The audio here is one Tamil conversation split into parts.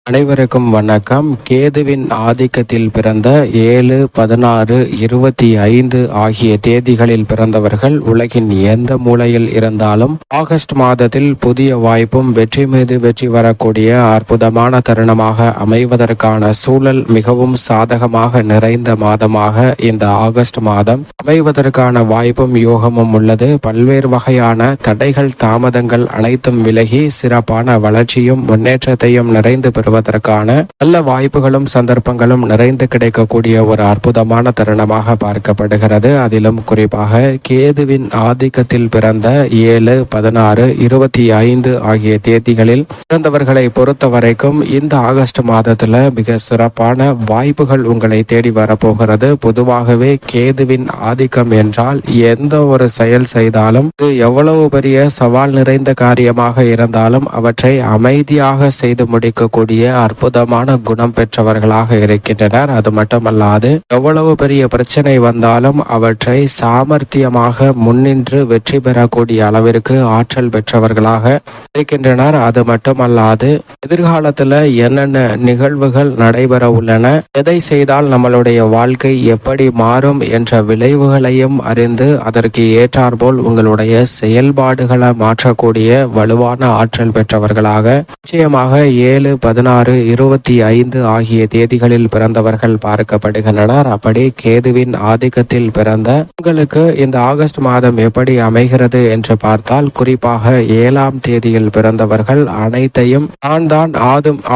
அனைவருக்கும் வணக்கம். கேதுவின் ஆதிக்கத்தில் பிறந்த 7, 16, 25 ஆகிய தேதிகளில் பிறந்தவர்கள் உலகின் எந்த மூலையில் இருந்தாலும் ஆகஸ்ட் மாதத்தில் புதிய வாய்ப்பும் வெற்றி மீது வெற்றி வரக்கூடிய அற்புதமான தருணமாக அமைவதற்கான சூழல் மிகவும் சாதகமாக நிறைந்த மாதமாக இந்த ஆகஸ்ட் மாதம் அமைவதற்கான வாய்ப்பும் யோகமும் உள்ளது. பல்வேறு வகையான தடைகள் தாமதங்கள் அனைத்தும் விலகி சிறப்பான வளர்ச்சியும் முன்னேற்றத்தையும் நிறைந்து பெறுவதற்கான நல்ல வாய்ப்புகளும் சந்தர்ப்பங்களும் நிறைந்து கிடைக்கக்கூடிய ஒரு அற்புதமான தருணமாக பார்க்கப்படுகிறது. அதிலும் குறிப்பாக கேதுவின் ஆதிக்கத்தில் பிறந்த 7, 16, 25 ஆகிய தேதிகளில் பிறந்தவர்களை பொறுத்த வரைக்கும் இந்த ஆகஸ்ட் மாதத்துல மிக சிறப்பான வாய்ப்புகள் உங்களை தேடி வரப்போகிறது. பொதுவாகவே கேதுவின் ஆதிக்கம் என்றால் எந்த ஒரு செயல் செய்தாலும் எவ்வளவு பெரிய சவால் நிறைந்த காரியமாக இருந்தாலும் அவற்றை அமைதியாக செய்து முடிக்கக்கூடிய அற்புதமான குணம் பெற்றவர்களாக இருக்கின்றனர். அது மட்டுமல்லாது எவ்வளவு பெரிய பிரச்சனை வந்தாலும் அவற்றை சாமர்த்தியமாக முன்னின்று வெற்றி பெறக்கூடிய அளவிற்கு ஆற்றல் பெற்றவர்களாக இருக்கின்றனர். அது மட்டுமல்லாது எதிர்காலத்துல என்னென்ன நிகழ்வுகள் நடைபெற உள்ளன, எதை செய்தால் நம்மளுடைய வாழ்க்கை எப்படி மாறும் என்ற விளைவுகளையும் அறிந்து அதற்கு ஏற்றாற்போல் உங்களுடைய செயல்பாடுகளை மாற்றக்கூடிய வலுவான ஆற்றல் பெற்றவர்களாக நிச்சயமாக 7, 16, 25 ஆகிய தேதிகளில் பிறந்தவர்கள் பார்க்கப்படுகின்றனர். அப்படி கேதுவின் ஆதிக்கத்தில் பிறந்த உங்களுக்கு இந்த ஆகஸ்ட் மாதம் எப்படி அமைகிறது என்று பார்த்தால், குறிப்பாக 7ஆம் தேதியில் பிறந்தவர்கள் அனைத்தையும் தான்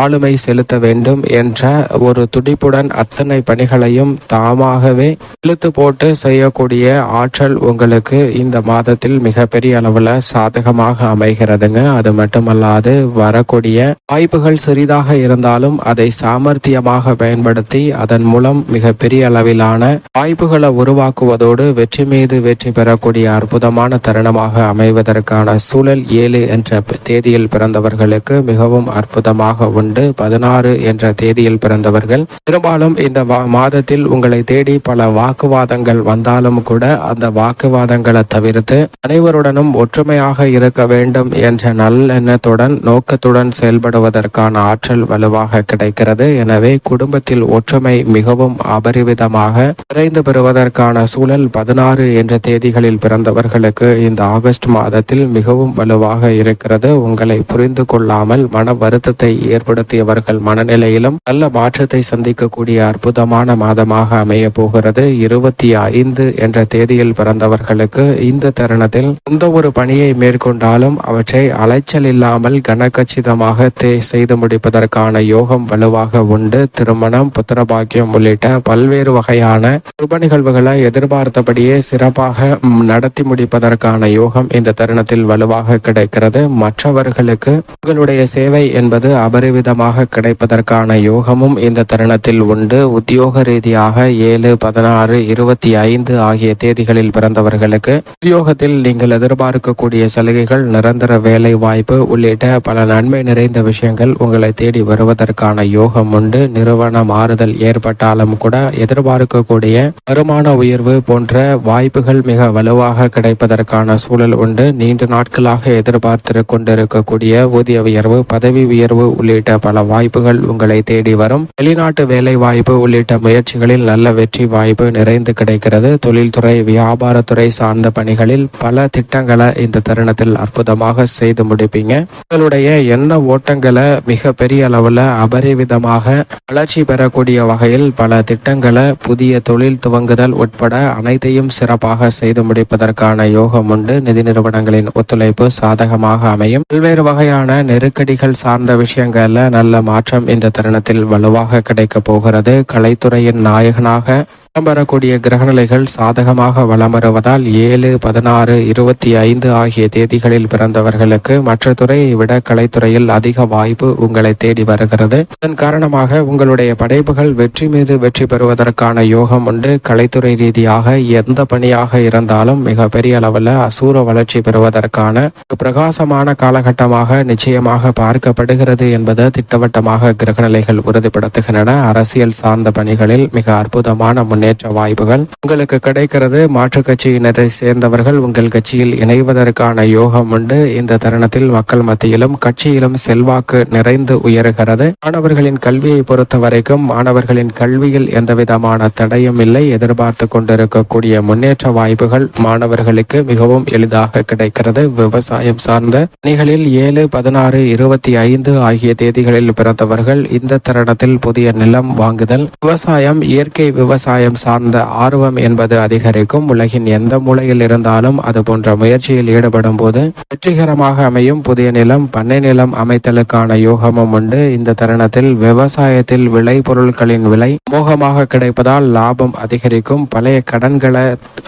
ஆளுமை செலுத்த வேண்டும் என்ற ஒரு துடிப்புடன் அத்தனை பணிகளையும் தாமாகவே இழுத்து போட்டு செய்யக்கூடிய ஆற்றல் உங்களுக்கு இந்த மாதத்தில் மிகப்பெரிய அளவில் சாதகமாக அமைகிறதுங்க. அது மட்டுமல்லாது வரக்கூடிய வாய்ப்புகள் சிறிதாக இருந்தாலும் அதை சாமர்த்தியமாக பயன்படுத்தி அதன் மூலம் மிக பெரிய அளவிலான வாய்ப்புகளை உருவாக்குவதோடு வெற்றி மீது வெற்றி பெறக்கூடிய அற்புதமான தருணமாக அமைவதற்கான சூழல் 7 என்ற தேதியில் பிறந்தவர்களுக்கு மிகவும் அற்புதமாக உண்டு. 16 என்ற தேதியில் பிறந்தவர்கள் பெரும்பாலும் இந்த மாதத்தில் உங்களை தேடி பல வாக்குவாதங்கள் வந்தாலும் கூட அந்த வாக்குவாதங்களை தவிர்த்து அனைவருடனும் ஒற்றுமையாக இருக்க வேண்டும் என்ற நல்லெண்ணத்துடன் நோக்கத்துடன் செயல்படுவதற்கான ஆற்றல் வலுவாக கிடைக்கிறது. எனவே குடும்பத்தில் ஒற்றுமை மிகவும் அபரிவிதமாக நிறைந்து பெறுவதற்கான சூழல் 16 என்ற தேதிகளில் பிறந்தவர்களுக்கு இந்த ஆகஸ்ட் மாதத்தில் மிகவும் வலுவாக இருக்கிறது. உங்களை புரிந்து கொள்ளாமல் மன வருத்தத்தை ஏற்படுத்தியவர்கள் மனநிலையிலும் நல்ல மாற்றத்தை சந்திக்கக்கூடிய அற்புதமான மாதமாக அமைய போகிறது. 25 என்ற தேதியில் பிறந்தவர்களுக்கு இந்த தருணத்தில் எந்த ஒரு பணியை மேற்கொண்டாலும் அவற்றை அலைச்சல் இல்லாமல் கனகச்சிதமாக செய்து முடிப்பதற்கான யோகம் வலுவாக உண்டு. திருமணம், புத்திரபாக்கியம் உள்ளிட்ட பல்வேறு வகையான சுப நிகழ்வுகளை எதிர்பார்த்தபடியே சிறப்பாக நடத்தி முடிப்பதற்கான யோகம் இந்த தருணத்தில் வலுவாக கிடைக்கிறது. மற்றவர்களுக்கு உங்களுடைய சேவை என்பது அபரிவிதமாக கிடைப்பதற்கான யோகமும் இந்த தருணத்தில் உண்டு. உத்தியோக ரீதியாக 7, 16, 25 ஆகிய தேதிகளில் பிறந்தவர்களுக்கு உத்தியோகத்தில் நீங்கள் எதிர்பார்க்கக்கூடிய சலுகைகள், நிரந்தர வேலை வாய்ப்பு உள்ளிட்ட பல நன்மை நிறைந்த விஷயங்கள் உங்களை தேடி வருவதற்கான யோகம் உண்டு. நிறுவன மாறுதல் ஏற்பட்டாலும் கூட எதிர்பார்க்கக்கூடிய வருமான உயர்வு போன்ற வாய்ப்புகள் மிக வலுவாக கிடைப்பதற்கான சூழல் உண்டு. நீண்ட நாட்களாக எதிர்பார்த்து கொண்டிருக்கக்கூடிய ஊதிய உயர்வு, பதவி உயர்வு உள்ளிட்ட பல வாய்ப்புகள் உங்களை தேடி வரும். வெளிநாட்டு வேலை வாய்ப்பு உள்ளிட்ட முயற்சிகளில் நல்ல வெற்றி வாய்ப்பு நிறைந்து கிடைக்கிறது. தொழில்துறை, வியாபாரத்துறை சார்ந்த பணிகளில் பல திட்டங்களை இந்த தருணத்தில் அற்புதமாக செய்து முடிப்பீங்க. உங்களுடைய எண்ண ஓட்டங்களை மிக பெரிய அளவில் அபரிவிதமாக வளர்ச்சி பெறக்கூடிய வகையில் பல திட்டங்களை, புதிய தொழில் துவங்குதல் உட்பட அனைத்தையும் சிறப்பாக செய்து முடிப்பதற்கான யோகம் உண்டு. நிதி நிறுவனங்களின் ஒத்துழைப்பு சாதகமாக அமையும். பல்வேறு வகையான நெருக்கடிகள் சார்ந்த விஷயங்கள்ல நல்ல மாற்றம் இந்த தருணத்தில் வலுவாக கிடைக்க போகிறது. கலைத்துறையின் நாயகனாக வரக்கூடிய கிரகநிலைகள் சாதகமாக வலம் வருவதால் 7, 16, 25 ஆகிய தேதிகளில் பிறந்தவர்களுக்கு மற்ற துறையை விட கலைத்துறையில் அதிக வாய்ப்பு உங்களை தேடி வருகிறது. இதன் காரணமாக உங்களுடைய படைப்புகள் வெற்றி மீது வெற்றி பெறுவதற்கான யோகம் உண்டு. கலைத்துறை ரீதியாக எந்த பணியாக இருந்தாலும் மிக பெரிய அளவில் அசூர வளர்ச்சி பெறுவதற்கான பிரகாசமான காலகட்டமாக நிச்சயமாக பார்க்கப்படுகிறது என்பது திட்டவட்டமாக கிரகநிலைகள் உறுதிப்படுத்துகின்றன. அரசியல் சார்ந்த பணிகளில் மிக அற்புதமான முன்னேற்றம் முன்னேற்ற வாய்ப்புகள் உங்களுக்கு கிடைக்கிறது. மாற்றுக் கட்சியினரை சேர்ந்தவர்கள் உங்கள் கட்சியில் இணைவதற்கான யோகம் உண்டு. இந்த தருணத்தில் மக்கள் மத்தியிலும் கட்சியிலும் செல்வாக்கு நிறைந்து உயர்கிறது. மாணவர்களின் கல்வியை பொறுத்த வரைக்கும் மாணவர்களின் கல்வியில் எந்தவிதமான தடையும் இல்லை. எதிர்பார்த்து கொண்டிருக்கக்கூடிய முன்னேற்ற வாய்ப்புகள் மாணவர்களுக்கு மிகவும் எளிதாக கிடைக்கிறது. விவசாயம் சார்ந்த பணிகளில் 7, 16, 25 ஆகிய தேதிகளில் பிறந்தவர்கள் இந்த தருணத்தில் புதிய நிலம் வாங்குதல், விவசாயம், இயற்கை விவசாயம் சார்ந்த ஆர்வம் என்பது அதிகரிக்கும். உலகின் எந்த மூலையில் இருந்தாலும் அது போன்ற முயற்சியில் ஈடுபடும் போது வெற்றிகரமாக அமையும். புதிய நிலம், பண்ணை நிலம் அமைத்தலுக்கான யோகமும் உண்டு. இந்த தருணத்தில் விவசாயத்தில் விளை பொருட்களின் விலை மோகமாக கிடைப்பதால் லாபம் அதிகரிக்கும். பழைய கடன்களை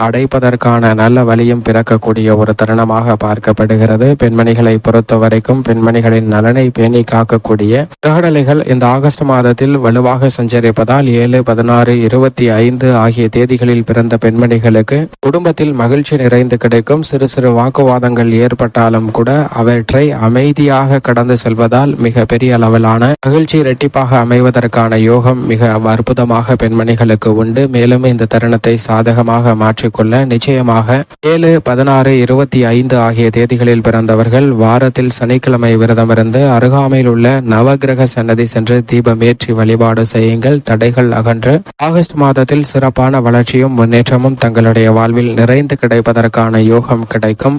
அடைப்பதற்கான நல்ல வழியும் பிறக்கக்கூடிய ஒரு தருணமாக பார்க்கப்படுகிறது. பெண்மணிகளை பொறுத்த வரைக்கும் பெண்மணிகளின் நலனை பேணி காக்கக்கூடிய கிரகநிலைகள் இந்த ஆகஸ்ட் மாதத்தில் வலுவாக சஞ்சரிப்பதால் 7, 16, 25 ஆகிய தேதிகளில் பிறந்த பெண்மணிகளுக்கு குடும்பத்தில் மகிழ்ச்சி நிறைந்து கிடைக்கும். சிறு சிறு வாக்குவாதங்கள் ஏற்பட்டாலும் கூட அவற்றை அமைதியாக கடந்து செல்வதால் மிக பெரிய அளவிலான மகிழ்ச்சி இரட்டிப்பாக அமைவதற்கான யோகம் மிக அற்புதமாக பெண்மணிகளுக்கு உண்டு. மேலும் இந்த தருணத்தை சாதகமாக மாற்றிக்கொள்ள நிச்சயமாக 7, 16, 25 ஆகிய தேதிகளில் பிறந்தவர்கள் வாரத்தில் சனிக்கிழமை விரதமிருந்து அருகாமையில் உள்ள நவகிரக சன்னதி சென்று தீபமேற்றி வழிபாடு செய்யுங்கள். தடைகள் அகன்று ஆகஸ்ட் மாதத்தில் சிறப்பான வளர்ச்சியும் முன்னேற்றமும் தங்களுடைய வாழ்வில் நிறைந்து கிடைப்பதற்கான யோகம் கிடைக்கும்.